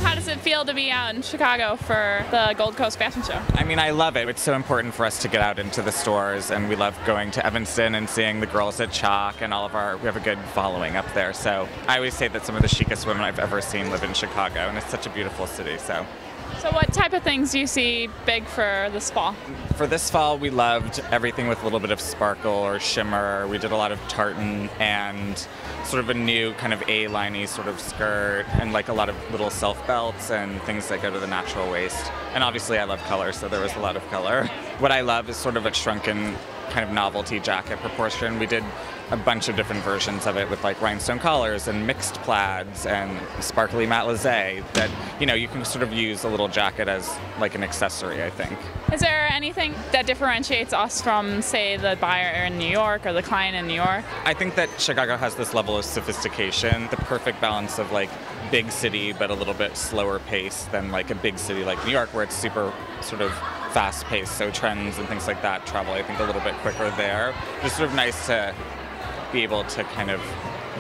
How does it feel to be out in Chicago for the Gold Coast Fashion Show? I mean, I love it. It's so important for us to get out into the stores, and we love going to Evanston and seeing the girls at Chalk, and we have a good following up there. So I always say that some of the chicest women I've ever seen live in Chicago, and it's such a beautiful city. So what type of things do you see big for this fall? for this fall, we loved everything with a little bit of sparkle or shimmer. We did a lot of tartan and sort of a new kind of A-liney sort of skirt, and like a lot of little self belts and things that go to the natural waist. And obviously I love color, so there was a lot of color. What I love is sort of a shrunken kind of novelty jacket proportion. We did a bunch of different versions of it with like rhinestone collars and mixed plaids and sparkly matelassé that, you know, you can sort of use a little jacket as like an accessory, I think. Is there anything that differentiates us from, say, the buyer in New York or the client in New York? I think that Chicago has this level of sophistication, the perfect balance of like big city but a little bit slower pace than like a big city like New York where it's super sort of fast paced, so trends and things like that travel I think a little bit quicker there. It's sort of nice to be able to kind of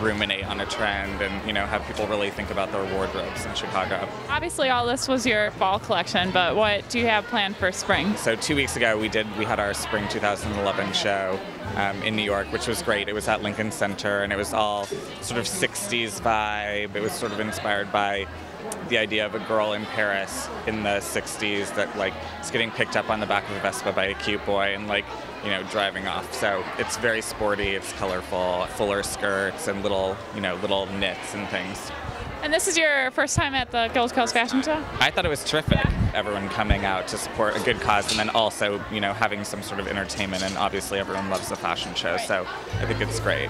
ruminate on a trend and, you know, have people really think about their wardrobes in Chicago. Obviously all this was your fall collection, but what do you have planned for spring? So 2 weeks ago we had our spring 2011 show in New York, which was great. It was at Lincoln Center and it was all sort of 60s vibe. It was sort of inspired by the idea of a girl in Paris in the 60s that like is getting picked up on the back of a Vespa by a cute boy and like, you know, driving off. So it's very sporty, it's colorful, fuller skirts and little knits and things. And this is your first time at the Gold Coast Fashion Show? I thought it was terrific. Everyone coming out to support a good cause and then also, you know, having some sort of entertainment, and obviously everyone loves the fashion show, so I think it's great.